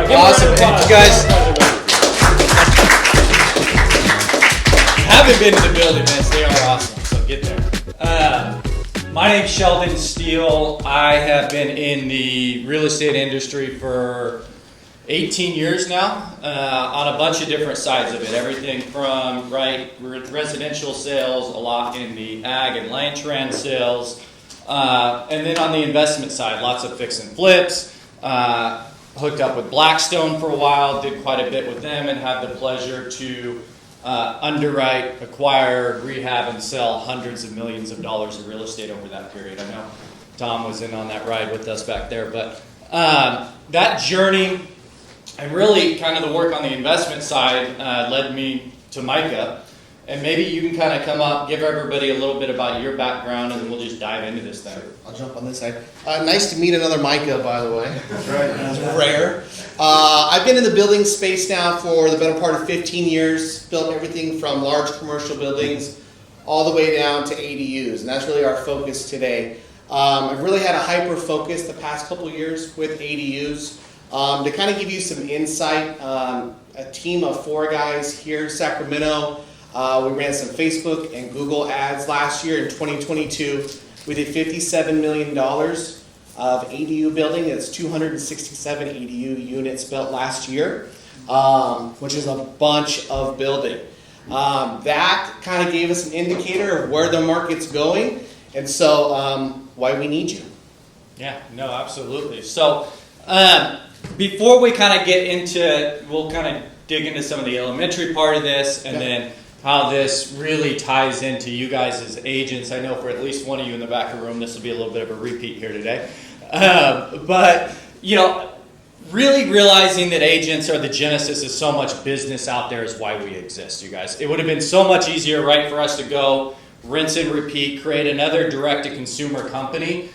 Awesome. And you guys haven't been to the building, man. They are awesome. So get there. My name's Sheldon Steele. I have been in the real estate industry for 18 years now, on a bunch of different sides of it. Everything from residential sales, a lot in the ag and land trend sales, and then on the investment side, lots of fix and flips. Hooked up with Blackstone for a while, did quite a bit with them, and had the pleasure to underwrite, acquire, rehab, and sell hundreds of millions of dollars of real estate over that period. I know Tom was in on that ride with us back there, but that journey and really kind of the work on the investment side led me to Micah. And maybe you can kind of come up, give everybody a little bit about your background, and then we'll just dive into this thing. I'll jump on this side. Nice to meet another Micah, by the way. That's right. That's rare. I've been in the building space now for the better part of 15 years. Built everything from large commercial buildings all the way down to ADUs, and that's really our focus today. I've really had a hyper focus the past couple years with ADUs. To kind of give you some insight, a team of 4 guys here in Sacramento. We ran some Facebook and Google ads last year in 2022. We did $57 million of ADU building. It's 267 ADU units built last year, which is a bunch of building. That kind of gave us an indicator of where the market's going, and so why we need you. Yeah, no, absolutely. So before we kind of get into, we'll kind of dig into some of the elementary part of this, and then how this really ties into you guys as agents. I know for at least one of you in the back of the room, this will be a little bit of a repeat here today. But, you know, really realizing that agents are the genesis of so much business out there is why we exist, you guys. It would have been so much easier, right, for us to go rinse and repeat, create another direct-to-consumer company,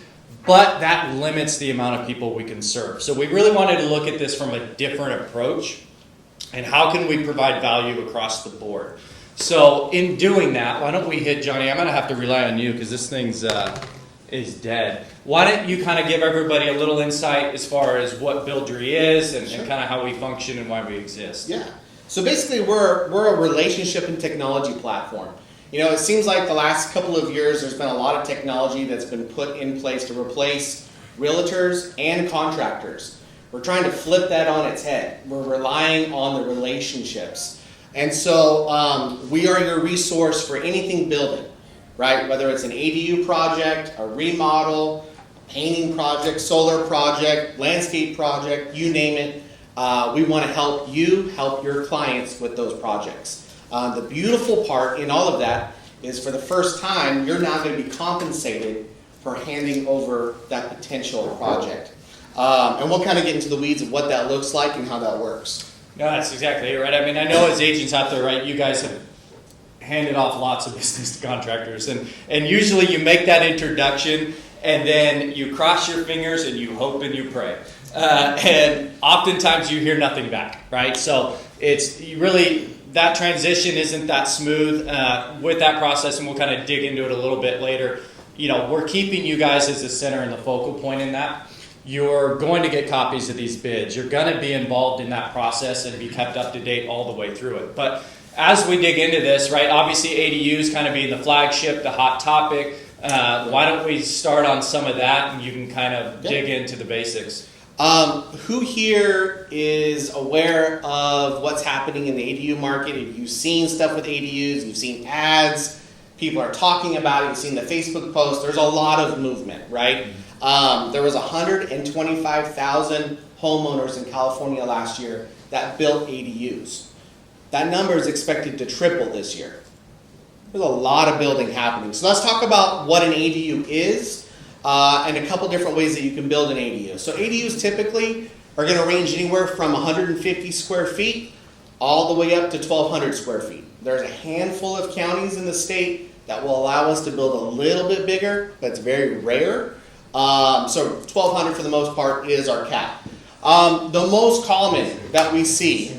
but that limits the amount of people we can serve. So we really wanted to look at this from a different approach, and how can we provide value across the board. So in doing that, why don't we hit Johnny? I'm going to have to rely on you because this thing's is dead. Why don't you kind of give everybody a little insight as far as what Buildery is and kind of how we function and why we exist? Yeah. So basically, we're a relationship and technology platform. You know, it seems like the last couple of years there's been a lot of technology that's been put in place to replace realtors and contractors. We're trying to flip that on its head. We're relying on the relationships. And so we are your resource for anything building, right? Whether it's an ADU project, a remodel, a painting project, solar project, landscape project, you name it. We want to help you help your clients with those projects. The beautiful part in all of that is for the first time, you're now going to be compensated for handing over that potential project. And we'll kind of get into the weeds of what that looks like and how that works. No, that's exactly it, right? I mean, I know as agents out there, right, you guys have handed off lots of business to contractors, and usually you make that introduction, and then you cross your fingers and you hope and you pray. And oftentimes you hear nothing back, right? So it's really, that transition isn't that smooth with that process, and we'll kind of dig into it a little bit later. You know, we're keeping you guys as the center and the focal point in that. You're going to get copies of these bids. You're going to be involved in that process and be kept up to date all the way through it. But as we dig into this, right, obviously ADUs kind of being the flagship, the hot topic. Why don't we start on some of that, and you can kind of dig into the basics. Who here is aware of what's happening in the ADU market? Have you seen stuff with ADUs? You've seen ads. People are talking about it. You've seen the Facebook posts. There's a lot of movement, right? There was 125,000 homeowners in California last year that built ADUs. That number is expected to triple this year. There's a lot of building happening. So let's talk about what an ADU is and a couple different ways that you can build an ADU. So ADUs typically are going to range anywhere from 150 square feet all the way up to 1,200 square feet. There's a handful of counties in the state that will allow us to build a little bit bigger. That's very rare. So 1,200 for the most part is our cap. The most common that we see,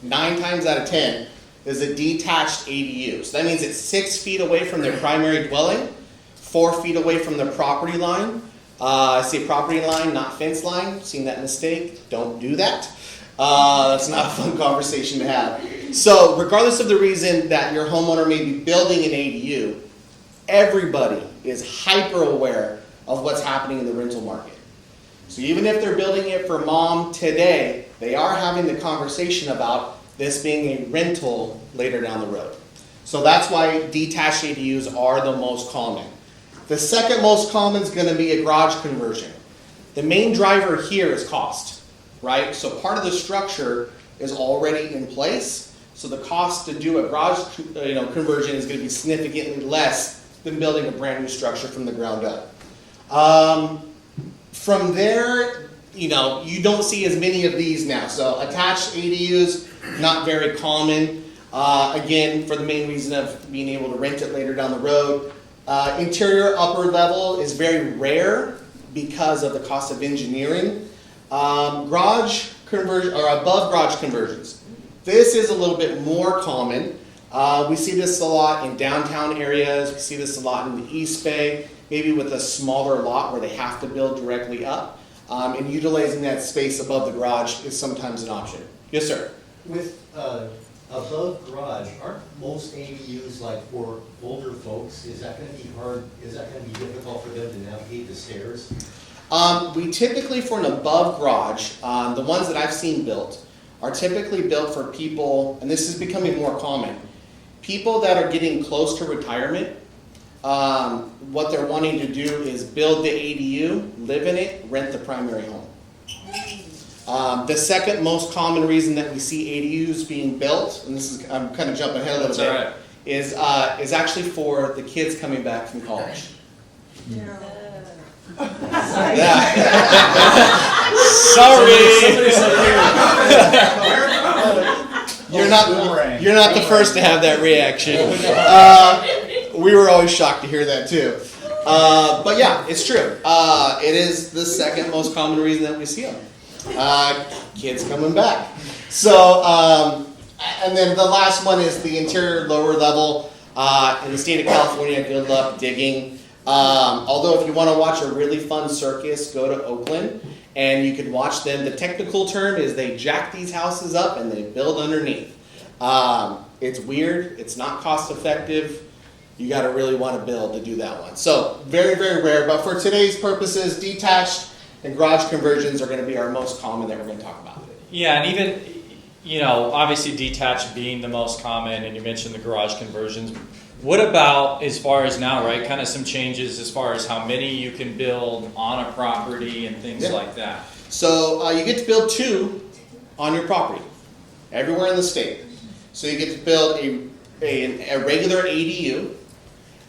9 times out of 10, is a detached ADU. So that means it's 6 feet away from their primary dwelling, 4 feet away from their property line. I say property line, not fence line. Seen that mistake. Don't do that. That's not a fun conversation to have. So regardless of the reason that your homeowner may be building an ADU, everybody is hyper aware of what's happening in the rental market. So even if they're building it for mom today, they are having the conversation about this being a rental later down the road. So that's why detached ADUs are the most common. The second most common is going to be a garage conversion. The main driver here is cost, right? So part of the structure is already in place. So the cost to do a garage conversion is going to be significantly less than building a brand new structure from the ground up. From there, you don't see as many of these now. So attached ADUs, not very common. Again, for the main reason of being able to rent it later down the road. Interior upper level is very rare because of the cost of engineering. Garage conversion or above garage conversions. This is a little bit more common. We see this a lot in downtown areas. We see this a lot in the East Bay, maybe with a smaller lot where they have to build directly up. And utilizing that space above the garage is sometimes an option. Yes, sir. With above garage, aren't most ADUs like for older folks? Is that going to be hard? Is that going to be difficult for them to navigate the stairs? We typically, for an above garage, the ones that I've seen built are typically built for people, and this is becoming more common, people that are getting close to retirement. What they're wanting to do is build the ADU, live in it, rent the primary home. The second most common reason that we see ADUs being built, and this is, I'm kind of jumping ahead a little bit, right. is actually for the kids coming back from college. Yeah. Sorry. You're not the first to have that reaction. We were always shocked to hear that too. But yeah, it's true. It is the second most common reason that we see them. Kids coming back. So, and then the last one is the interior lower level. In the state of California, good luck digging. Although if you want to watch a really fun circus, go to Oakland and you can watch them. The technical term is they jack these houses up and they build underneath. It's weird. It's not cost effective. You got to really want to build to do that one. So very, very rare. But for today's purposes, detached and garage conversions are going to be our most common that we're going to talk about. Yeah, and even, obviously detached being the most common, and you mentioned the garage conversions. What about as far as now, right? Kind of some changes as far as how many you can build on a property and things like that. So you get to build 2 on your property, everywhere in the state. So you get to build a regular ADU,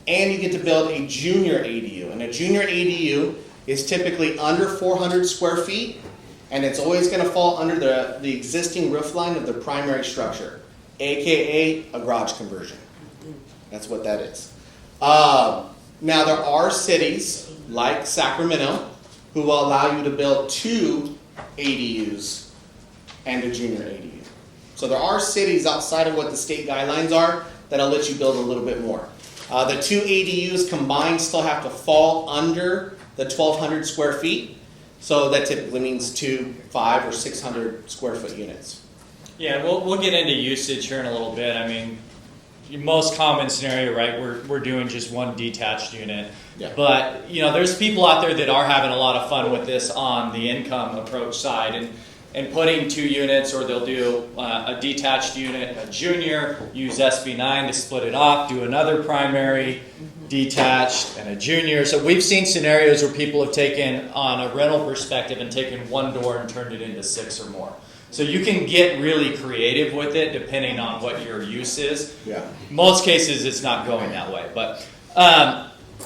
and you get to build a junior ADU. And a junior ADU is typically under 400 square feet, and it's always going to fall under the existing roof line of the primary structure, aka a garage conversion. That's what that is. Now there are cities like Sacramento who will allow you to build 2 ADUs and a junior ADU. So there are cities outside of what the state guidelines are that'll let you build a little bit more. The 2 ADUs combined still have to fall under the 1,200 square feet. So that typically means 2, 5, or 600 square foot units. Yeah, we'll get into usage here in a little bit. I mean, your most common scenario, right? We're doing just one detached unit. Yeah. But there's people out there that are having a lot of fun with this on the income approach side and putting 2 units, or they'll do a detached unit, a junior, use SB9 to split it off, do another primary, detached, and a junior. So we've seen scenarios where people have taken on a rental perspective and taken one door and turned it into 6 or more. So you can get really creative with it depending on what your use is. Yeah. Most cases it's not going that way. But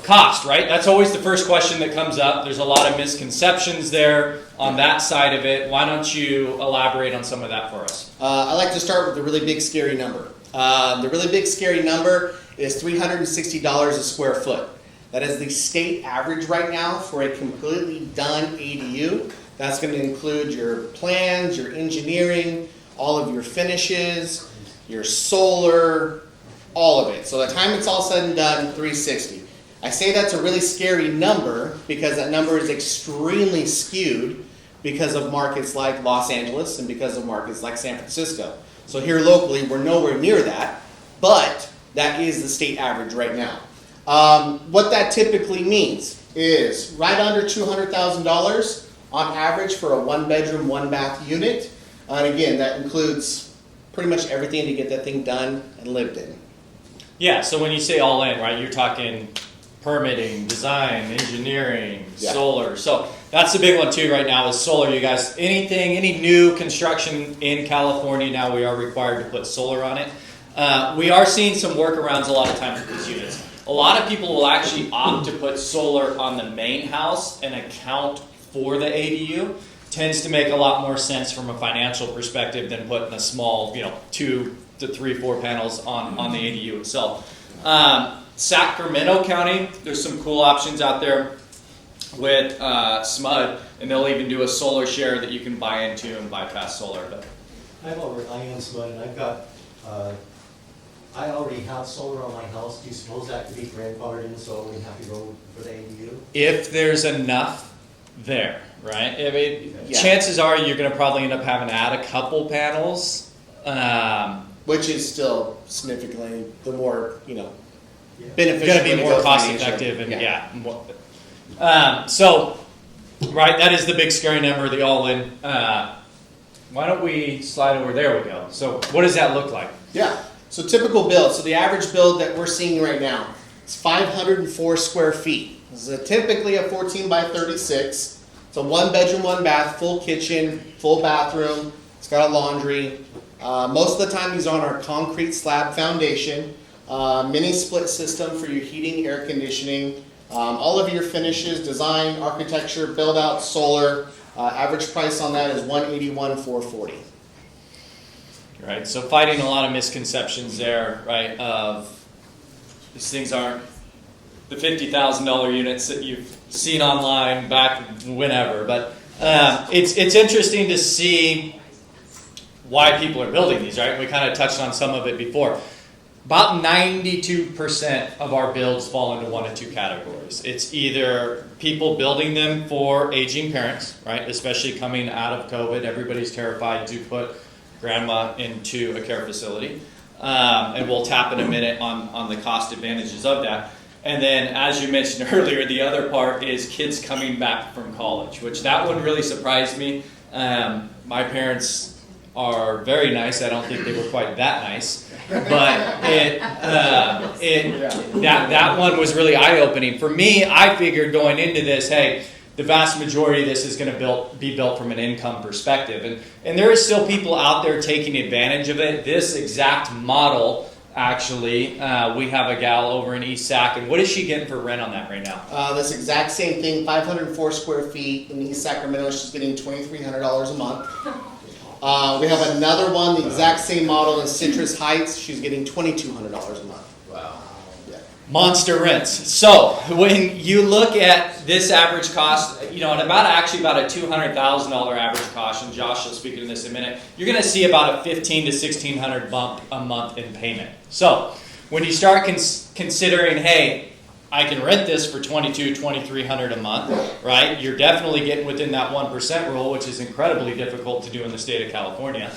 cost, right? That's always the first question that comes up. There's a lot of misconceptions there on that side of it. Why don't you elaborate on some of that for us? I like to start with the really big scary number. The really big scary number is $360 a square foot. That is the state average right now for a completely done ADU. That's going to include your plans, your engineering, all of your finishes, your solar, all of it. So by the time it's all said and done, $360. I say that's a really scary number because that number is extremely skewed because of markets like Los Angeles and because of markets like San Francisco. So here locally, we're nowhere near that, but that is the state average right now. What that typically means is right under $200,000 on average for a 1-bedroom, 1-bath unit. And again, that includes pretty much everything to get that thing done and lived in. Yeah, so when you say all in, right, you're talking permitting, design, engineering, solar. So that's the big one too right now is solar. You guys, any new construction in California now, we are required to put solar on it. We are seeing some workarounds a lot of times with these units. A lot of people will actually opt to put solar on the main house and account for the ADU. Tends to make a lot more sense from a financial perspective than putting a small, 2 to 3, 4 panels on the ADU itself. Sacramento County, there's some cool options out there with SMUD, and they'll even do a solar share that you can buy into and bypass solar. But I am SMUD, and I've got, I already have solar on my house. Do you suppose that could be grandfathered in so I wouldn't have to go for the ADU? if there's enough there, right? I mean, chances are you're going to probably end up having to add a couple panels. Which is still significantly the more, beneficial. Going to be more cost financially. effective and so, right, that is the big scary number, the all-in. Why don't we slide over? There we go. So what does that look like? Yeah. So typical build. So the average build that we're seeing right now is 504 square feet. This is typically a 14 by 36. It's a 1-bedroom, 1-bath, full kitchen, full bathroom. It's got a laundry. Most of the time these are on our concrete slab foundation. Mini split system for your heating, air conditioning. All of your finishes, design, architecture, build out, solar. Average price on that is $181,440. Right, so fighting a lot of misconceptions there, right, of these things aren't the $50,000 units that you've seen online back whenever, but it's interesting to see why people are building these, right? We kind of touched on some of it before. About 92% of our builds fall into one of two categories. It's either people building them for aging parents, right, especially coming out of COVID. Everybody's terrified to put grandma into a care facility. And we'll tap in a minute on the cost advantages of that. And then, as you mentioned earlier, the other part is kids coming back from college, which that one really surprised me. My parents are very nice. I don't think they were quite that nice. But that one was really eye-opening. For me, I figured going into this, hey, the vast majority of this is going to be built from an income perspective. And there is still people out there taking advantage of it. This exact model, actually, we have a gal over in East Sac, and what is she getting for rent on that right now? This exact same thing, 504 square feet in East Sacramento. She's getting $2,300 a month. We have another one, the exact same model in Citrus Heights. She's getting $2,200 a month. Wow. Yeah. Monster rents. So when you look at this average cost, at about a $200,000 average cost, and Josh will speak to this in a minute, you're going to see about a $1,500 to $1,600 bump a month in payment. So when you start considering, hey, I can rent this for $2,200, $2,300 a month, right? You're definitely getting within that 1% rule, which is incredibly difficult to do in the state of California.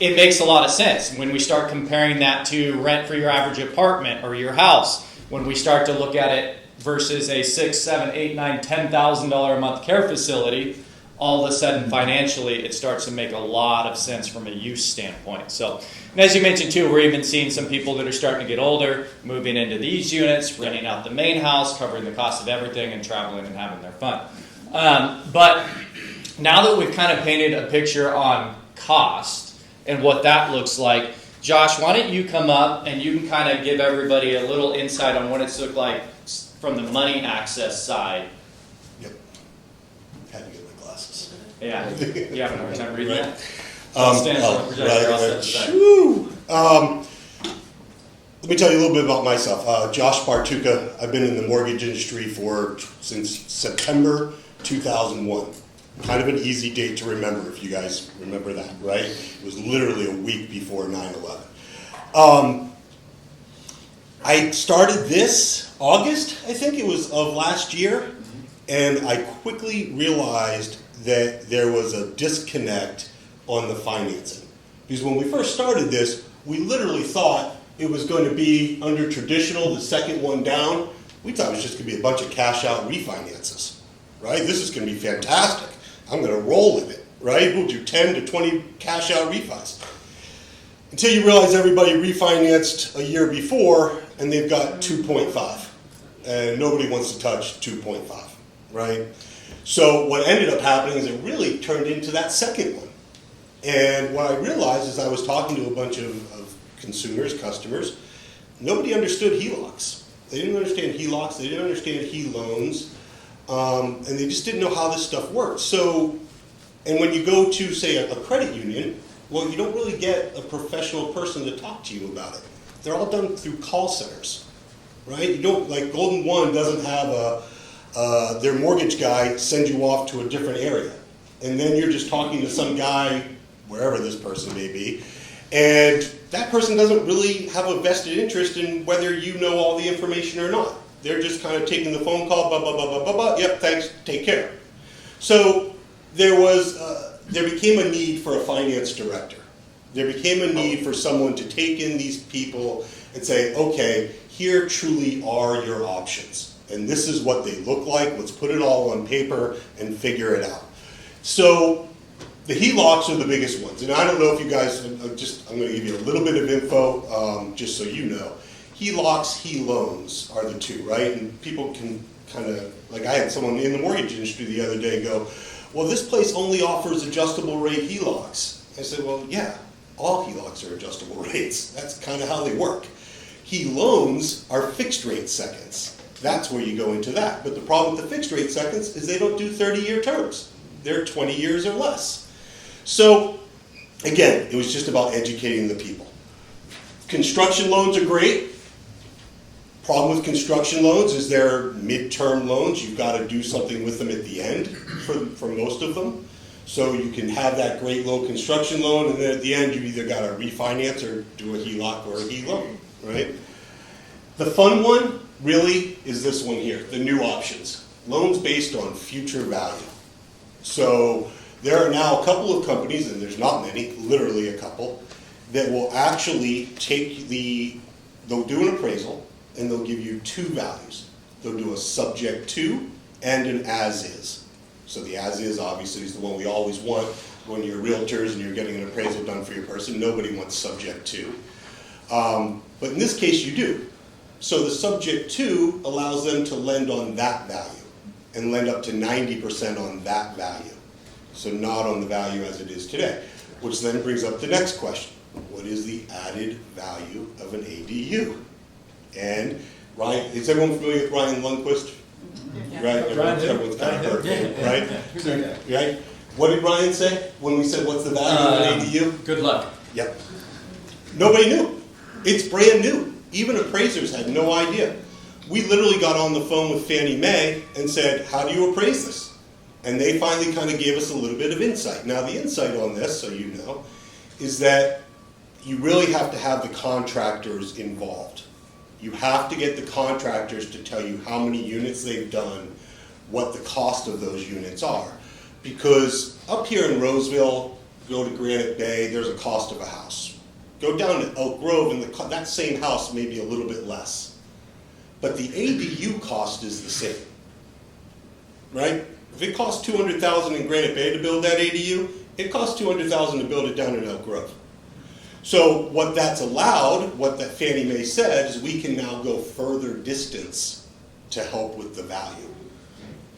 It makes a lot of sense when we start comparing that to rent for your average apartment or your house. When we start to look at it versus a $6,000, $7,000, $8,000, $9,000, $10,000 a month care facility, all of a sudden financially it starts to make a lot of sense from a use standpoint. So, and as you mentioned too, we're even seeing some people that are starting to get older, moving into these units, renting out the main house, covering the cost of everything, and traveling and having their fun. But now that we've kind of painted a picture on cost and what that looks like, Josh, why don't you come up and you can kind of give everybody a little insight on what it's looked like from the money access side. Yep. Had to get my glasses. Yeah, you having a hard time reading Right. that? Stand for the projector, I'll set this aside. Let me tell you a little bit about myself. Josh Bartuka. I've been in the mortgage industry since September 2001. Kind of an easy date to remember if you guys remember that, right? It was literally a week before 9/11. I started this August, I think it was, of last year, and I quickly realized that there was a disconnect on the financing. Because when we first started this, we literally thought it was going to be under traditional, the second one down. We thought it was just going to be a bunch of cash out refinances, right? This is going to be fantastic. I'm going to roll with it, right? We'll do 10 to 20 cash out refis. Until you realize everybody refinanced a year before and they've got 2.5. And nobody wants to touch 2.5, right? So what ended up happening is it really turned into that second one. And what I realized is I was talking to a bunch of consumers, customers, nobody understood HELOCs. They didn't understand HELOCs, they didn't understand HE loans, and they just didn't know how this stuff worked. So, and when you go to, say, a credit union, well, you don't really get a professional person to talk to you about it. They're all done through call centers, right? You don't, like Golden One doesn't have their mortgage guy send you off to a different area. And then you're just talking to some guy, wherever this person may be, and that person doesn't really have a vested interest in whether you know all the information or not. They're just kind of taking the phone call, blah, blah, blah, blah, blah, blah, yep, thanks, take care. So there became a need for a finance director. There became a need for someone to take in these people and say, okay, here truly are your options. And this is what they look like. Let's put it all on paper and figure it out. So the HELOCs are the biggest ones. And I don't know if you guys, I'm going to give you a little bit of info, just so you know. HELOCs, HE loans are the two, right? And people can kind of, like I had someone in the mortgage industry the other day go, well, this place only offers adjustable rate HELOCs. I said, well, yeah, all HELOCs are adjustable rates. That's kind of how they work. HE loans are fixed rate seconds. That's where you go into that. But the problem with the fixed rate seconds is they don't do 30-year terms. They're 20 years or less. So, again, it was just about educating the people. Construction loans are great. Problem with construction loans is they're midterm loans. You've got to do something with them at the end for most of them. So you can have that great low construction loan, and then at the end you either got to refinance or do a HELOC or a HE loan, right? The fun one really is this one here, the new options. Loans based on future value. So there are now a couple of companies, and there's not many, literally a couple, that will actually take they'll do an appraisal, and they'll give you two values. They'll do a subject to and an as is. So the as is obviously is the one we always want when you're realtors and you're getting an appraisal done for your person. Nobody wants subject to. But in this case you do. So the subject to allows them to lend on that value and lend up to 90% on that value. So not on the value as it is today. Which then brings up the next question. What is the added value of an ADU? And Ryan, is everyone familiar with Ryan Lundquist? Yeah. Right? Everyone's kind of heard of him, right? Right? What did Ryan say when we said what's the value of an ADU? Good luck. Yep. Nobody knew. It's brand new. Even appraisers had no idea. We literally got on the phone with Fannie Mae and said, how do you appraise this? And they finally kind of gave us a little bit of insight. Now the insight on this, so you know, is that you really have to have the contractors involved. You have to get the contractors to tell you how many units they've done, what the cost of those units are. Because up here in Roseville, go to Granite Bay, there's a cost of a house. Go down to Elk Grove and that same house may be a little bit less. But the ADU cost is the same, right? If it costs $200,000 in Granite Bay to build that ADU, it costs $200,000 to build it down in Elk Grove. So what that's allowed, what that Fannie Mae said, is we can now go further distance to help with the value.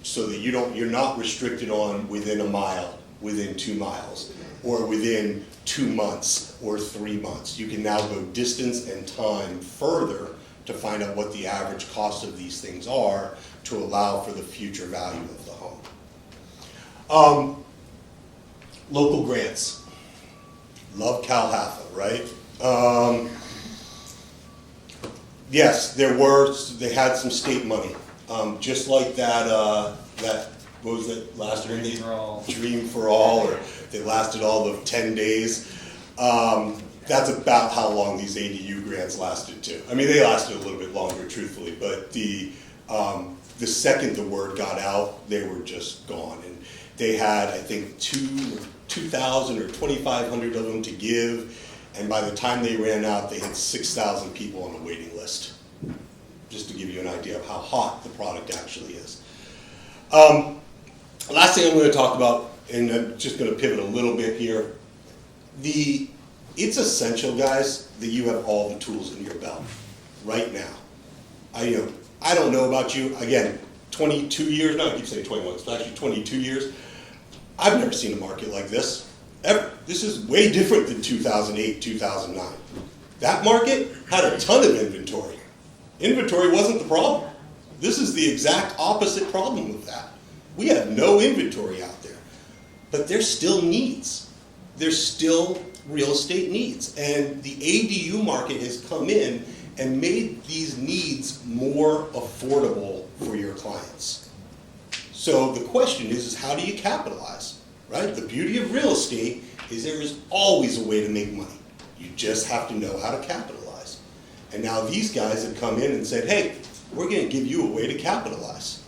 So that you're not restricted on within a mile, within 2 miles, or within 2 months or 3 months. You can now go distance and time further to find out what the average cost of these things are to allow for the future value of the home. Local grants. Love Calhatha, right? Yes, they had some state money. Just like that, what was it last year? Dream for All, or they lasted all of 10 days. That's about how long these ADU grants lasted too. I mean, they lasted a little bit longer, truthfully, but the second the word got out, they were just gone. They had, I think, 2,000 or 2,500 of them to give, and by the time they ran out, they had 6,000 people on a waiting list. Just to give you an idea of how hot the product actually is. Last thing I'm going to talk about, and I'm just going to pivot a little bit here. It's essential, guys, that you have all the tools in your belt right now. I don't know about you. Again, 22 years now. I keep saying 21. It's actually 22 years. I've never seen a market like this ever. This is way different than 2008, 2009. That market had a ton of inventory. Inventory wasn't the problem. This is the exact opposite problem with that. We have no inventory out there, but there's still needs. There's still real estate needs, and the ADU market has come in and made these needs more affordable for your clients. So the question is how do you capitalize, right? The beauty of real estate is there is always a way to make money. You just have to know how to capitalize. And now these guys have come in and said, hey, we're going to give you a way to capitalize.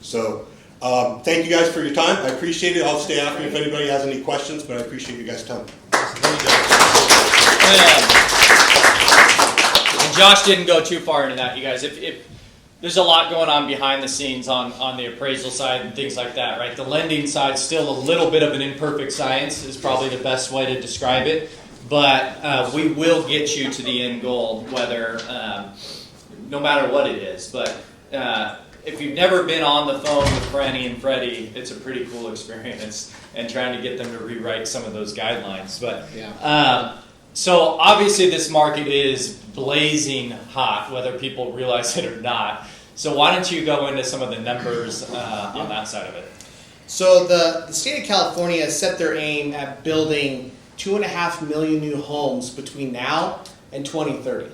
So thank you guys for your time. I appreciate it. I'll stay after if anybody has any questions, but I appreciate you guys' time. And Josh didn't go too far into that, you guys. If there's a lot going on behind the scenes on the appraisal side and things like that, right? The lending side still a little bit of an imperfect science is probably the best way to describe it. But we will get you to the end goal, whether no matter what it is. But if you've never been on the phone with Franny and Freddie, it's a pretty cool experience, and trying to get them to rewrite some of those guidelines. But so obviously this market is blazing hot, whether people realize it or not. So why don't you go into some of the numbers on that side of it? So the state of California has set their aim at building 2.5 million new homes between now and 2030.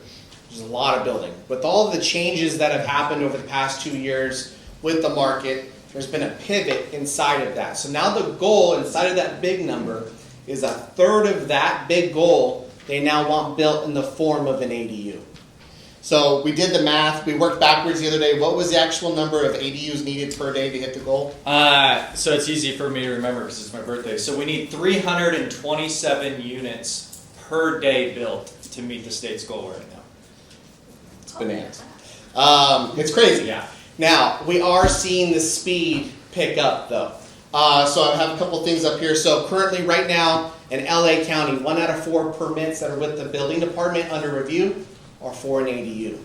There's a lot of building. With all of the changes that have happened over the past 2 years with the market, there's been a pivot inside of that. So now the goal inside of that big number is a third of that big goal they now want built in the form of an ADU. So we did the math. We worked backwards the other day. What was the actual number of ADUs needed per day to hit the goal? So it's easy for me to remember because it's my birthday. So we need 327 units per day built to meet the state's goal right now. It's bananas. It's crazy. Yeah. Now, we are seeing the speed pick up, though. So I have a couple things up here. So currently, right now, in LA County, 1 out of 4 permits that are with the building department under review are for an ADU.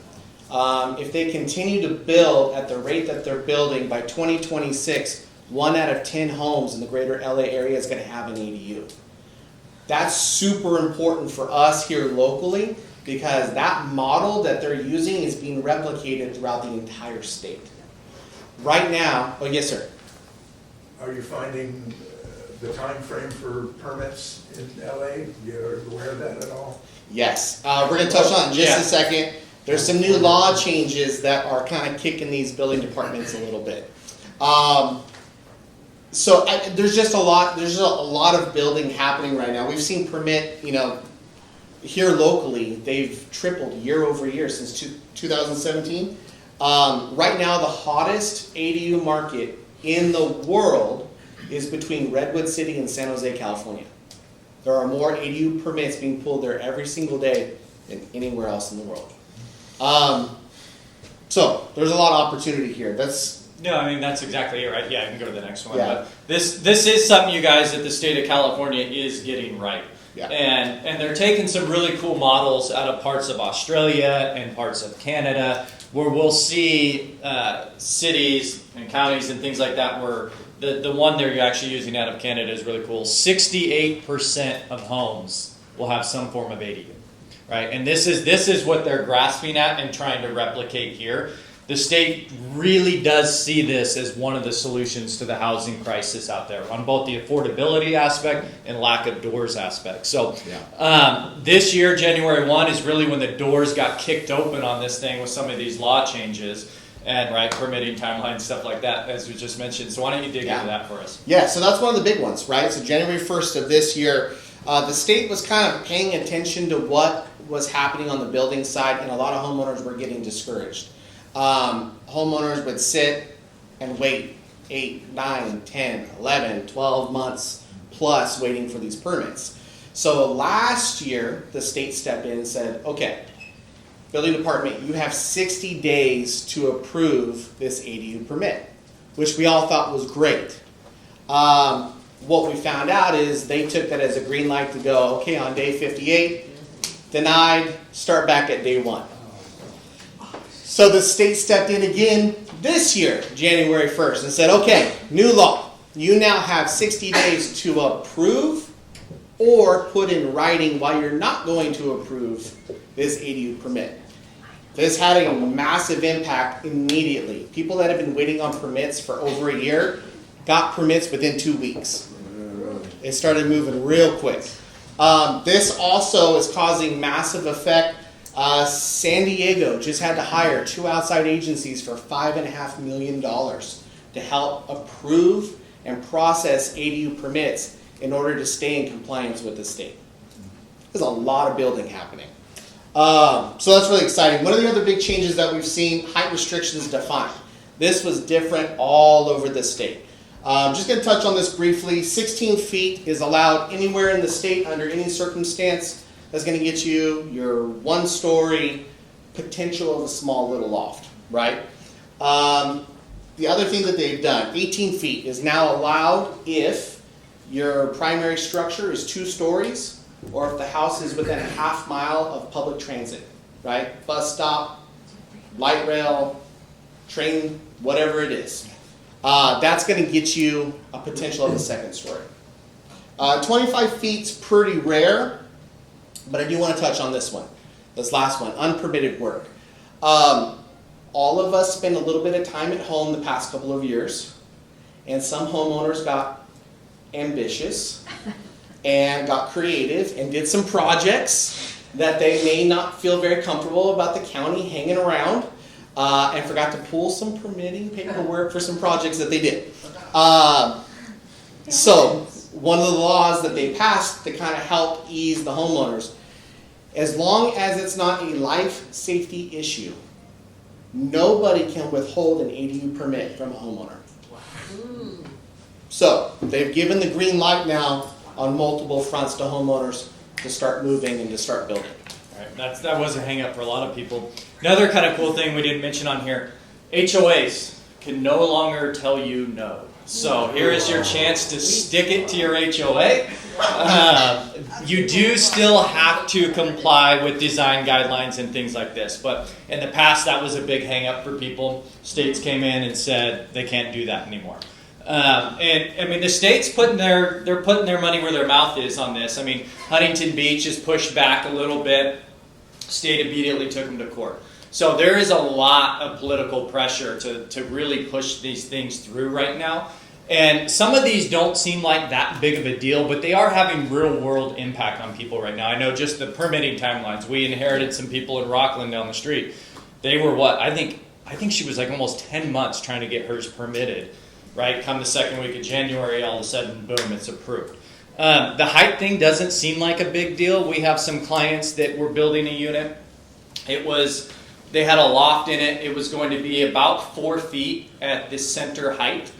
If they continue to build at the rate that they're building, by 2026, 1 out of 10 homes in the greater LA area is going to have an ADU. That's super important for us here locally, because that model that they're using is being replicated throughout the entire state. Right now, oh yes sir. Are you finding the time frame for permits in LA? You're aware of that at all? Yes, we're going to touch on it in just a second. There's some new law changes that are kind of kicking these building departments a little bit. There's just a lot. There's a lot of building happening right now. We've seen permit, here locally, they've tripled year over year since 2017. Right now, the hottest ADU market in the world is between Redwood City and San Jose, California. There are more ADU permits being pulled there every single day than anywhere else in the world. So there's a lot of opportunity here. No, I mean, that's exactly it, right? Yeah, I can go to the next one. Yeah. But this is something, you guys, that the state of California is getting right. Yeah. And they're taking some really cool models out of parts of Australia and parts of Canada, where we'll see cities and counties and things like that where the one they're actually using out of Canada is really cool. 68% of homes will have some form of ADU, right? And this is what they're grasping at and trying to replicate here. The state really does see this as one of the solutions to the housing crisis out there on both the affordability aspect and lack of doors aspect. So this year, January 1, is really when the doors got kicked open on this thing with some of these law changes and permitting timelines, stuff like that, as we just mentioned. So why don't you dig into that for us? Yeah, so that's one of the big ones, right? So January 1st of this year, the state was kind of paying attention to what was happening on the building side, and a lot of homeowners were getting discouraged. Homeowners would sit and wait 8, 9, 10, 11, 12 months plus waiting for these permits. So last year, the state stepped in and said, okay, building department, you have 60 days to approve this ADU permit, which we all thought was great. What we found out is they took that as a green light to go, okay, on day 58, denied, start back at day 1. So the state stepped in again this year, January 1st, and said, okay, new law. You now have 60 days to approve or put in writing why you're not going to approve this ADU permit. This had a massive impact immediately. People that have been waiting on permits for over a year got permits within 2 weeks. It started moving real quick. This also is causing massive effect. San Diego just had to hire 2 outside agencies for $5.5 million to help approve and process ADU permits in order to stay in compliance with the state. There's a lot of building happening. So that's really exciting. One of the other big changes that we've seen, height restrictions defined. This was different all over the state. Just going to touch on this briefly. 16 feet is allowed anywhere in the state under any circumstance. That's going to get you your 1-story potential of a small little loft, right? The other thing that they've done, 18 feet is now allowed if your primary structure is 2 stories or if the house is within a half mile of public transit, right? Bus stop, light rail, train, whatever it is. That's going to get you a potential of a 2nd story. 25 feet's pretty rare, but I do want to touch on this one, this last one, unpermitted work. All of us spend a little bit of time at home the past couple of years, and some homeowners got ambitious and got creative and did some projects that they may not feel very comfortable about the county hanging around, and forgot to pull some permitting paperwork for some projects that they did. So one of the laws that they passed to kind of help ease the homeowners, as long as it's not a life safety issue, nobody can withhold an ADU permit from a homeowner. So they've given the green light now on multiple fronts to homeowners to start moving and to start building. All right, that was a hang up for a lot of people. Another kind of cool thing we didn't mention on here, HOAs can no longer tell you no. So here is your chance to stick it to your HOA. You do still have to comply with design guidelines and things like this, but in the past that was a big hang up for people. States came in and said they can't do that anymore. And I mean the state's putting their money where their mouth is on this. I mean Huntington Beach is pushed back a little bit. State immediately took them to court. So there is a lot of political pressure to really push these things through right now. And some of these don't seem like that big of a deal, but they are having real world impact on people right now. I know just the permitting timelines. We inherited some people in Rockland down the street. They were what? I think she was like almost 10 months trying to get hers permitted. Right? Come the 2nd week of January, all of a sudden, boom, it's approved. The height thing doesn't seem like a big deal. We have some clients that were building a unit. They had a loft in it. It was going to be about 4 feet at the center height.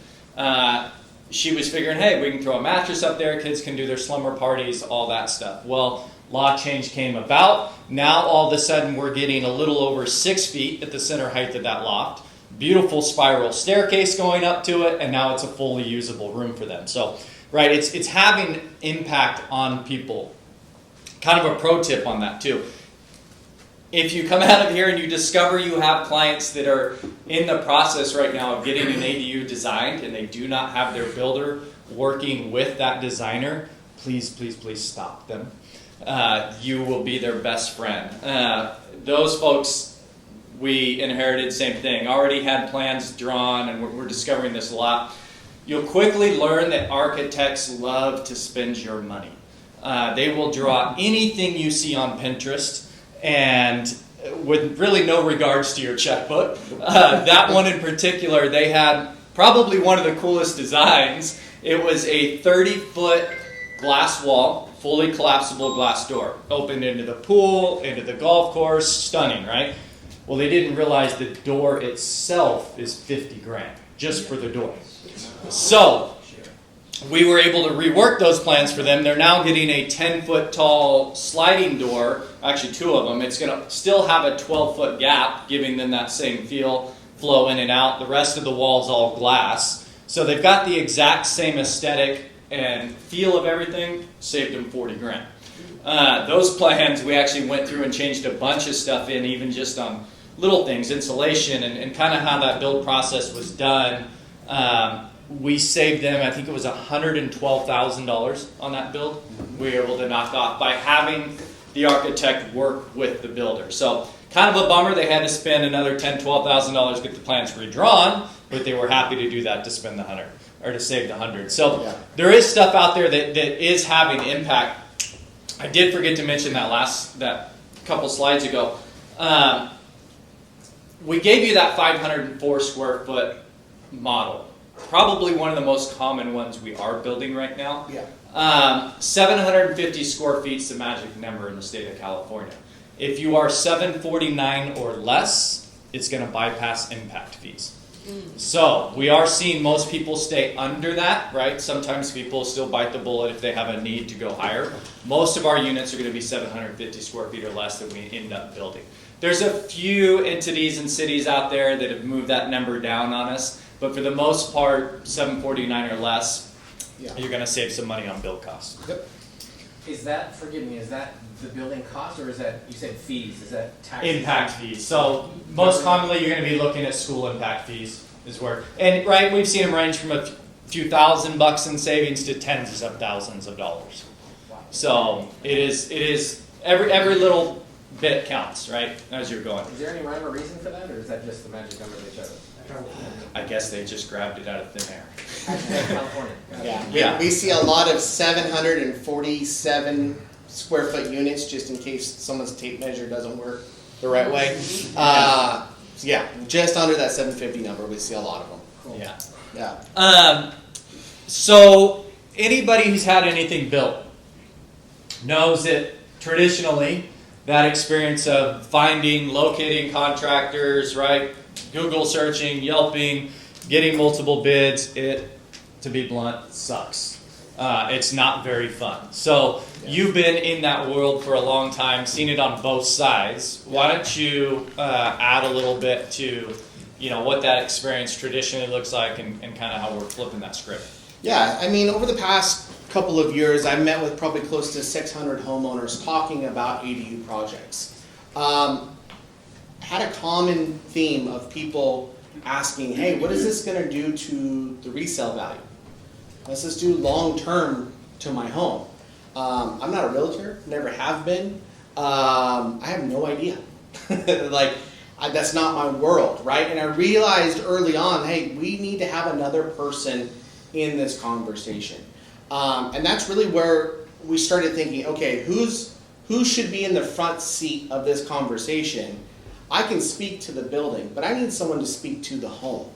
She was figuring, hey, we can throw a mattress up there. Kids can do their slumber parties, all that stuff. Well, law change came about. Now, all of a sudden, we're getting a little over 6 feet at the center height of that loft. Beautiful spiral staircase going up to it, and now it's a fully usable room for them. So, right, it's having impact on people. Kind of a pro tip on that, too. If you come out of here and you discover you have clients that are in the process right now of getting an ADU designed and they do not have their builder working with that designer, please, please, please stop them. You will be their best friend. Those folks we inherited, same thing, already had plans drawn, and we're discovering this a lot. You'll quickly learn that architects love to spend your money. They will draw anything you see on Pinterest, and with really no regards to your checkbook. That one in particular, they had probably one of the coolest designs. It was a 30-foot glass wall, fully collapsible glass door, opened into the pool, into the golf course, stunning, right? Well, they didn't realize the door itself is $50,000. just for the door. So we were able to rework those plans for them. They're now getting a 10-foot tall sliding door, actually 2 of them. It's going to still have a 12-foot gap, giving them that same feel, flow in and out. The rest of the wall's all glass. So they've got the exact same aesthetic and feel of everything, saved them 40 grand. Those plans, we actually went through and changed a bunch of stuff in, even just on little things, insulation, and kind of how that build process was done. We saved them, I think it was $112,000 on that build. We were able to knock off by having the architect work with the builder. So kind of a bummer they had to spend another $10,000, $12,000 to get the plans redrawn, but they were happy to do that to spend the 100 or to save the 100. So there is stuff out there that is having impact. I did forget to mention that couple slides ago. We gave you that 504 square foot model. Probably one of the most common ones we are building right now. 750 square feet is the magic number in the state of California. If you are 749 or less, it's going to bypass impact fees. So we are seeing most people stay under that, right? Sometimes people still bite the bullet if they have a need to go higher. Most of our units are going to be 750 square feet or less that we end up building. There's a few entities and cities out there that have moved that number down on us, but for the most part, 749 or less, you're going to save some money on build costs. Is that, forgive me, is that the building cost, or is that, you said fees, is that taxes? Impact fees. So most commonly you're going to be looking at school impact fees is where, and right, we've seen them range from a few $1,000 in savings to tens of thousands of dollars. So it is every little bit counts, right, as you're going. Is there any rhyme or reason for that, or is that just the magic number they chose? I guess they just grabbed it out of thin air. California. We see a lot of 747 square foot units, just in case someone's tape measure doesn't work the right way. Just under that 750 number, we see a lot of them. Cool. So anybody who's had anything built knows that traditionally that experience of finding, locating contractors, right? Google searching, Yelping, getting multiple bids, it, to be blunt, sucks. It's not very fun. So you've been in that world for a long time, seen it on both sides. Why don't you add a little bit to, what that experience traditionally looks like and kind of how we're flipping that script? Yeah, I mean, over the past couple of years, I've met with probably close to 600 homeowners talking about ADU projects. Had a common theme of people asking, hey, what is this going to do to the resale value? What's this do long term to my home? I'm not a realtor, never have been. I have no idea. That's not my world, right? And I realized early on, hey, we need to have another person in this conversation. And that's really where we started thinking, okay, who should be in the front seat of this conversation? I can speak to the building, but I need someone to speak to the home.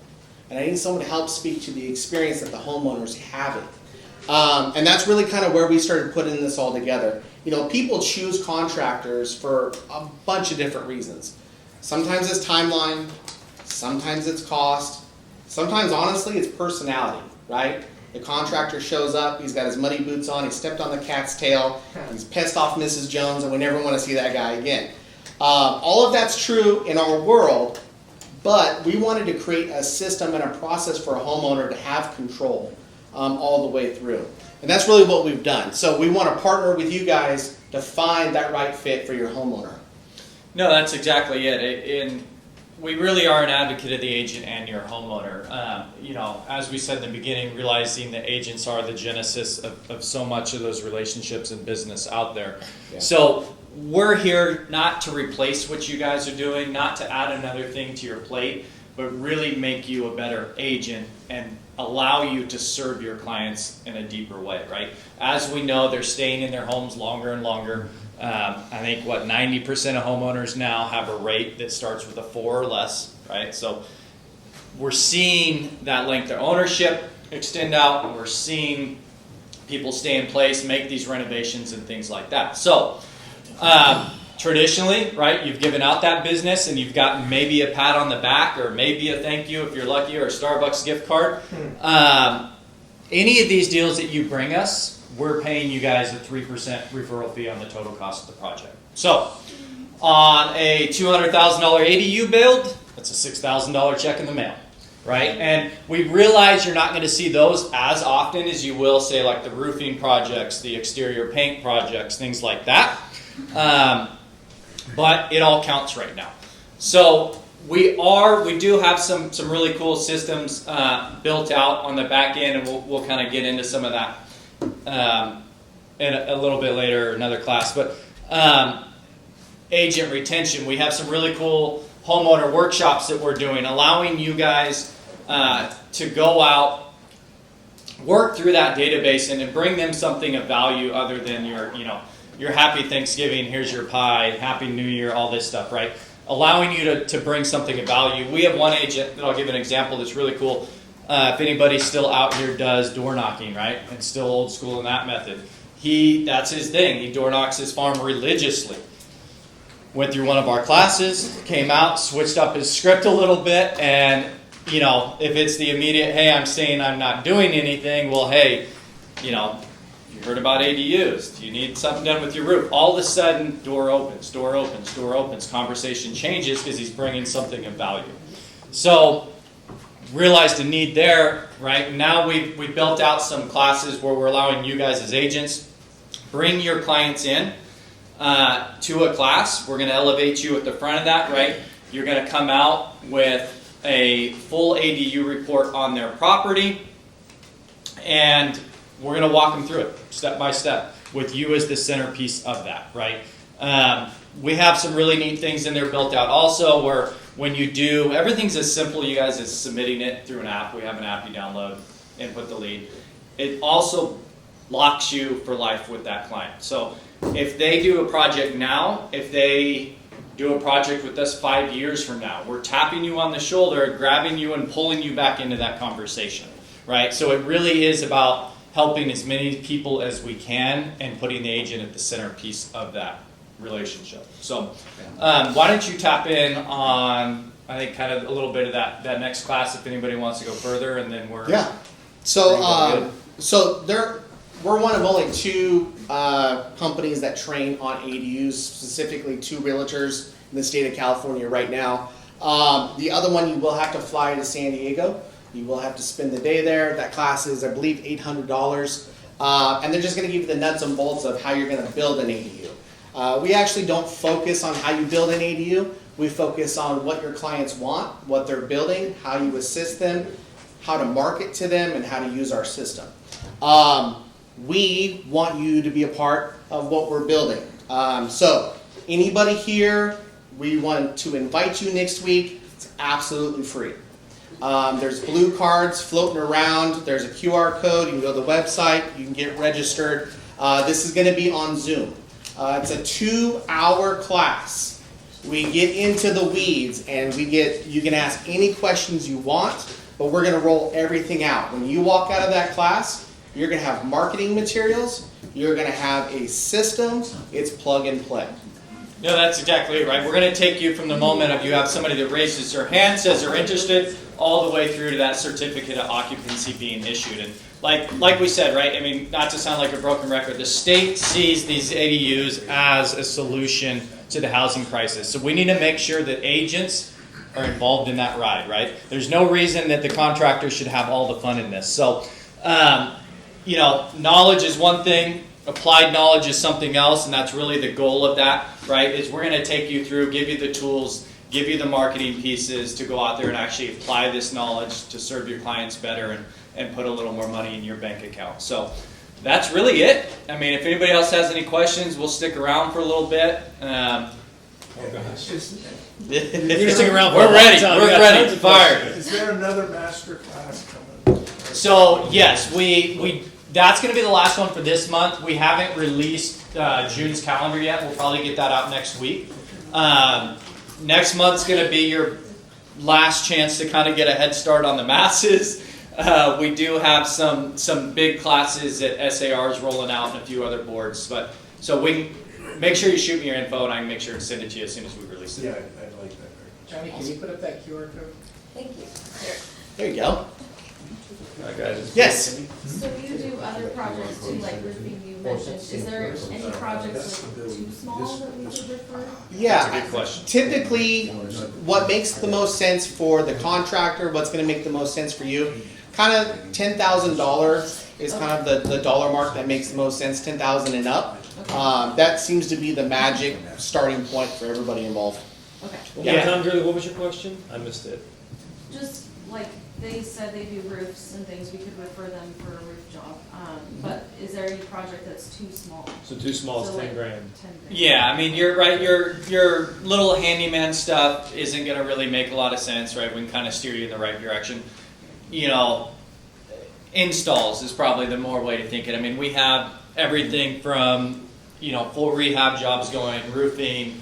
And I need someone to help speak to the experience that the homeowner's having. And that's really kind of where we started putting this all together. People choose contractors for a bunch of different reasons. Sometimes it's timeline, sometimes it's cost, sometimes honestly it's personality, right? The contractor shows up, he's got his muddy boots on, he stepped on the cat's tail, he's pissed off Mrs. Jones, and we never want to see that guy again. All of that's true in our world, but we wanted to create a system and a process for a homeowner to have control all the way through. And that's really what we've done. So we want to partner with you guys to find that right fit for your homeowner. No, that's exactly it. And we really are an advocate of the agent and your homeowner. As we said in the beginning, realizing that agents are the genesis of so much of those relationships and business out there. Yeah. So we're here not to replace what you guys are doing, not to add another thing to your plate, but really make you a better agent and allow you to serve your clients in a deeper way, right? As we know, they're staying in their homes longer and longer. I think 90% of homeowners now have a rate that starts with a 4 or less, right? So we're seeing that length of ownership extend out, and we're seeing people stay in place, make these renovations and things like that. So traditionally, right, you've given out that business and you've gotten maybe a pat on the back or maybe a thank you if you're lucky or a Starbucks gift card. Any of these deals that you bring us, we're paying you guys a 3% referral fee on the total cost of the project. So on a $200,000 ADU build, that's a $6,000 check in the mail, right? And we realize you're not going to see those as often as you will, say, like the roofing projects, the exterior paint projects, things like that. But it all counts right now. So we do have some really cool systems built out on the back end, and we'll kind of get into some of that in a little bit later, another class. But agent retention, we have some really cool homeowner workshops that we're doing, allowing you guys to go out, work through that database, and bring them something of value other than your happy Thanksgiving, here's your pie, happy New Year, all this stuff, right? Allowing you to bring something of value. We have one agent that I'll give an example that's really cool. If anybody still out here does door knocking, right? And still old school in that method. That's his thing. He door knocks his farm religiously. Went through one of our classes, came out, switched up his script a little bit, and if it's the immediate, hey, I'm saying I'm not doing anything, well, hey, you heard about ADUs. Do you need something done with your roof? All of a sudden, door opens, conversation changes because he's bringing something of value. So, realized a need there, right? Now we built out some classes where we're allowing you guys as agents, bring your clients in to a class. We're going to elevate you at the front of that, right? You're going to come out with a full ADU report on their property, and we're going to walk them through it step by step with you as the centerpiece of that, right? We have some really neat things in there built out also where when you do, everything's as simple, you guys, as submitting it through an app. We have an app you download, input the lead. It also locks you for life with that client. So if they do a project now, if they do a project with us 5 years from now, we're tapping you on the shoulder, grabbing you and pulling you back into that conversation, right? So it really is about helping as many people as we can and putting the agent at the centerpiece of that relationship. So why don't you tap in on, I think, kind of a little bit of that next class if anybody wants to go further, and then we're... Yeah. So we're one of only two companies that train on ADUs, specifically 2 realtors in the state of California right now. The other one, you will have to fly to San Diego. You will have to spend the day there. That class is, I believe, $800. And they're just going to give you the nuts and bolts of how you're going to build an ADU. We actually don't focus on how you build an ADU. We focus on what your clients want, what they're building, how you assist them, how to market to them, and how to use our system. We want you to be a part of what we're building. So anybody here, we want to invite you next week. It's absolutely free. There's blue cards floating around. There's a QR code. You can go to the website. You can get registered. This is going to be on Zoom. It's a 2-hour class. We get into the weeds, and you can ask any questions you want, but we're going to roll everything out. When you walk out of that class, you're going to have marketing materials. You're going to have a system. It's plug and play. No, that's exactly right. We're going to take you from the moment of you have somebody that raises their hand, says they're interested, all the way through to that certificate of occupancy being issued. And like we said, right, I mean, not to sound like a broken record, the state sees these ADUs as a solution to the housing crisis. So we need to make sure that agents are involved in that ride, right? There's no reason that the contractor should have all the fun in this. So, knowledge is one thing. Applied knowledge is something else, and that's really the goal of that, right? Is we're going to take you through, give you the tools, give you the marketing pieces to go out there and actually apply this knowledge to serve your clients better and put a little more money in your bank account. So that's really it. I mean, if anybody else has any questions, we'll stick around for a little bit. Stick around for We're a long ready. time. We're We got ready. tons of Fired. Is there another master class coming? So yes, we that's going to be the last one for this month. We haven't released June's calendar yet. We'll probably get that out next week. Next month's going to be your last chance to kind of get a head start on the masses. We do have some big classes at SARs rolling out and a few other boards, but so make sure you shoot me your info, and I can make sure to send it to you as soon as we release it. Yeah, I'd like that very much. Johnny, can you put up that QR code? Thank you. There you go. Guys. Yes. So you do other projects too, like roofing you mentioned, is there any projects like too small that we could refer? Yeah. That's a good question. Typically, what makes the most sense for the contractor, what's gonna make the most sense for you, kind of $10,000 is kind of the dollar mark that makes the most sense, 10,000 and up. That seems to be the magic starting point for everybody involved. Okay, Yeah. What was your question? I missed it. just like they said they do roofs and things, we could refer them for a roof job. But is there any project that's too small? So too small is So, 10 like, grand. 10 grand. Yeah, I mean, you're right. Your little handyman stuff isn't going to really make a lot of sense, right? We can kind of steer you in the right direction. You know, installs is probably the more way to think it. I mean, we have everything from, you know, full rehab jobs going, roofing,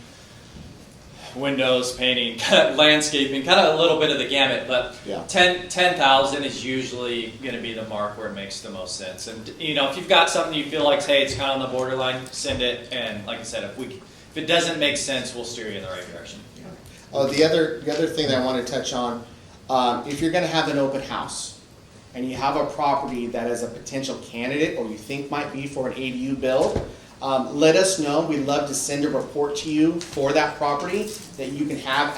windows, painting, landscaping, kind of a little bit of the gamut, but Yeah. 10,000 is usually going to be the mark where it makes the most sense. And you know, if you've got something you feel like, hey, it's kind of on the borderline, send it. And like I said, if it doesn't make sense, we'll steer you in the right direction. Oh, the other thing that I want to touch on, if you're going to have an open house and you have a property that is a potential candidate or you think might be for an ADU build, let us know. We'd love to send a report to you for that property that you can have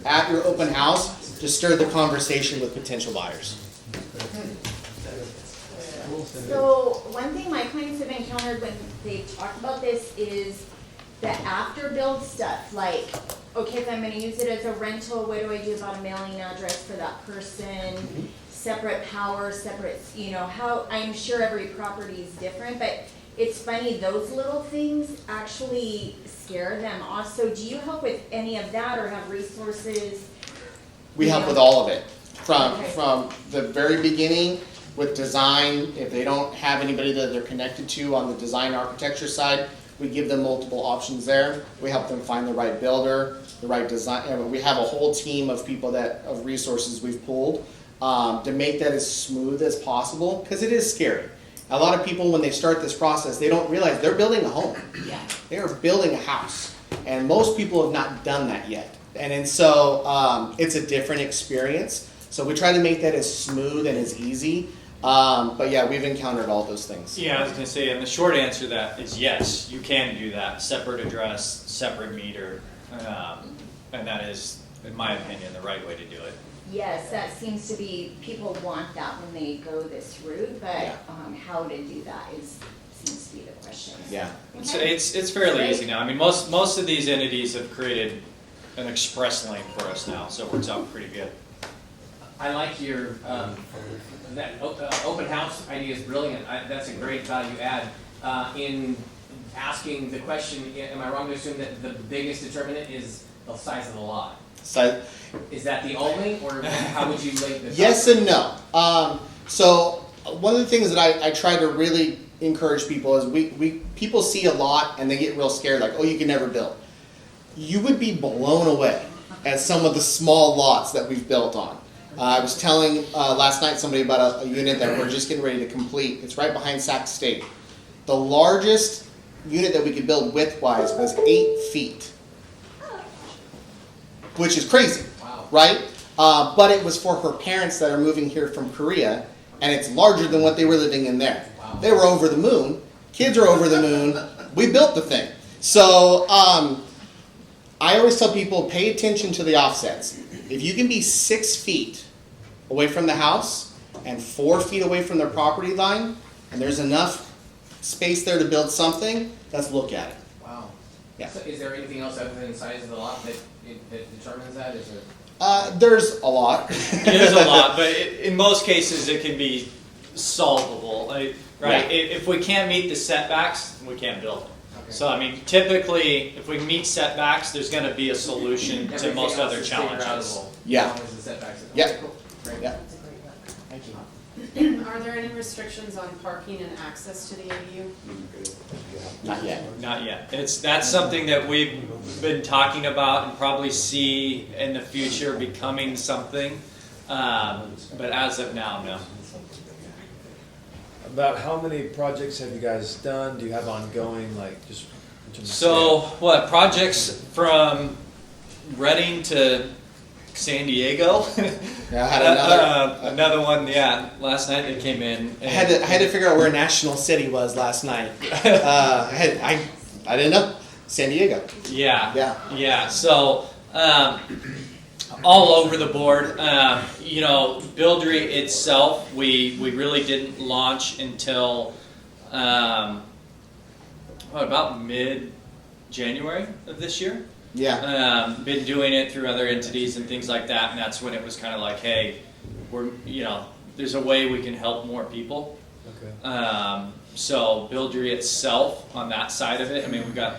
at your open house to stir the conversation with potential buyers. So one thing my clients have encountered when they talk about this is the after build stuff, like, okay, if I'm gonna use it as a rental, what do I do about a mailing address for that person? Separate power, separate, you know, how, I'm sure every property is different, but it's funny, those little things actually scare them. Also, do you help with any of that or have resources? We help Yeah. with all of it, Okay. from the very beginning with design. If they don't have anybody that they're connected to on the design architecture side, we give them multiple options there. We help them find the right builder, the right design. And we have a whole team of people of resources we've pulled to make that as smooth as possible, because it is scary. A lot of people, when they start this process, they don't realize they're building a home. Yeah. They are building a house, and most people have not done that yet. And so it's a different experience. So we try to make that as smooth and as easy. But yeah, we've encountered all those things. Yeah, I was going to say, and the short answer to that is yes, you can do that. Separate address, separate meter, and that is, in my opinion, the right way to do it. Yes, that seems to be, people want that when they go this route, but Yeah. How to do that seems to be the question. Yeah. It's fairly easy now. I mean, most of these entities have created an express lane for us now, so it works out pretty good. I like your, that open house idea is brilliant. That's a great value add. In asking the question, am I wrong to assume that the biggest determinant is the size of the lot? So Is that the only, or how would you rate the? yes and no. So one of the things that I try to really encourage people is people see a lot and they get real scared, like, oh, you can never build. You would be blown away at some of the small lots that we've built on. I was telling last night somebody about a unit that we're just getting ready to complete. It's right behind Sac State. The largest unit that we could build width-wise was 8 feet, which is crazy, Wow. right? But it was for her parents that are moving here from Korea, and it's larger than what they were living in there. Wow. They were over the moon. Kids are over the moon. We built the thing. So I always tell people, pay attention to the offsets. If you can be 6 feet away from the house and 4 feet away from their property line, and there's enough space there to build something, let's look at it. Wow. Yeah. So is there anything else other than the size of the lot that determines that? Is there? There's a lot. There's a lot, but in most cases it can be solvable, right? Yeah. If we can't meet the setbacks, we can't build. Okay. So I mean, typically, if we meet setbacks, there's going to be a solution to Everything most else other is challenges. figure-outable, Yeah. As long as the setbacks are. Yeah. Okay, cool. Great. Yeah. That's a great one. Thank you. Are there any restrictions on parking and access to the ADU? Not yet. Not yet. That's something that we've been talking about and probably see in the future becoming something, but as of now, no. About how many projects have you guys done? Do you have ongoing, like just So, what, projects from Reading to San Diego? Yeah, I had another. Another one, yeah, last night they came in. I had to figure out where National City was last night. I didn't know. San Diego. Yeah. So, all over the board. Buildery itself, we really didn't launch until about mid-January of this year. Yeah. Been doing it through other entities and things like that, and that's when it was kind of like, hey, there's a way we can help more people. Okay. So Buildery itself, on that side of it, I mean, we've got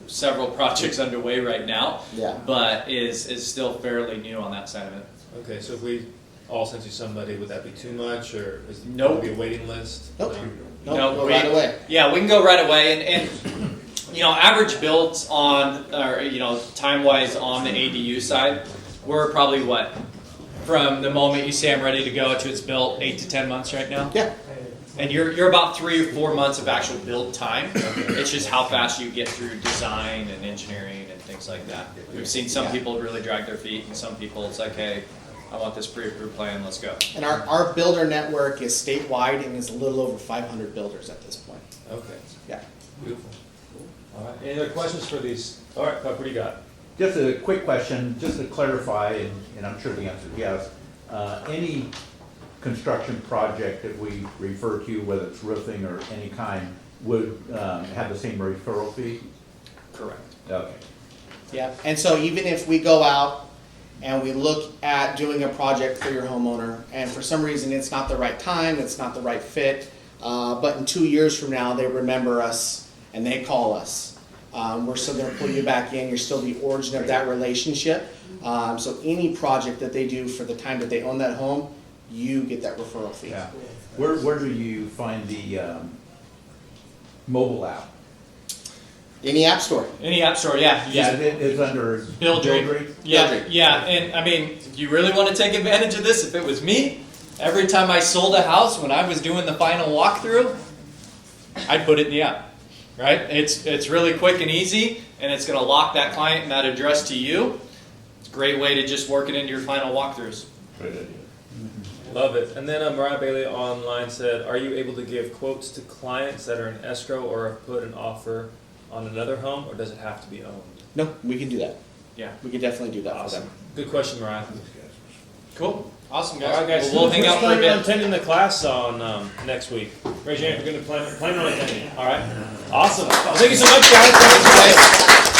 several projects underway right now, Yeah. but is still fairly new on that side of it. Okay, so if we all sent you somebody, would that be too much, or is Nope. there be a waiting list? Nope. No? No, go right away. Yeah, we can go right away, and average builds on, or time-wise on the ADU side, we're probably from the moment you say I'm ready to go to it's built, 8 to 10 months right now. Yeah. And you're about 3 or 4 months of actual build time. It's just how fast you get through design and engineering and things like that. We've seen some people really drag their feet, and some people it's like, hey, I want this pre-approved plan, let's go. And our builder network is statewide and is a little over 500 builders at this point. Okay, Yeah. beautiful. All right, any other questions for these? All right, Buck, what do you got? Just a quick question, just to clarify, and I'm sure the answer is yes. Any construction project that we refer to, whether it's roofing or any kind, would have the same referral fee? Correct. Okay. Yeah. And so even if we go out and we look at doing a project for your homeowner, and for some reason it's not the right time, it's not the right fit, but in 2 years from now they remember us and they call us, we're still going to pull you back in. You're still the origin of that relationship. So any project that they do for the time that they own that home, you get that referral fee. Yeah. Where do you find the mobile app? Any app store. Any app store, yeah. You Yeah, just it's under Buildery. Yeah, and I mean, if you really want to take advantage of this, if it was me, every time I sold a house, when I was doing the final walkthrough, I'd put it in the app, right? It's really quick and easy, and it's going to lock that client and that address to you. It's a great way to just work it into your final walkthroughs. Great idea. Love it. And then Mariah Bailey online said, are you able to give quotes to clients that are in escrow or have put an offer on another home, or does it have to be owned? No, we can do that. Yeah. We can definitely do that Awesome. for them. Good question, Mariah. Cool. Awesome, All guys. right, guys. We'll hang out for a Who's planning on bit. attending the class on next week? Raise your hand if you're going to plan on attending. All right. Awesome. Well, thank you so much, guys. Thanks, guys.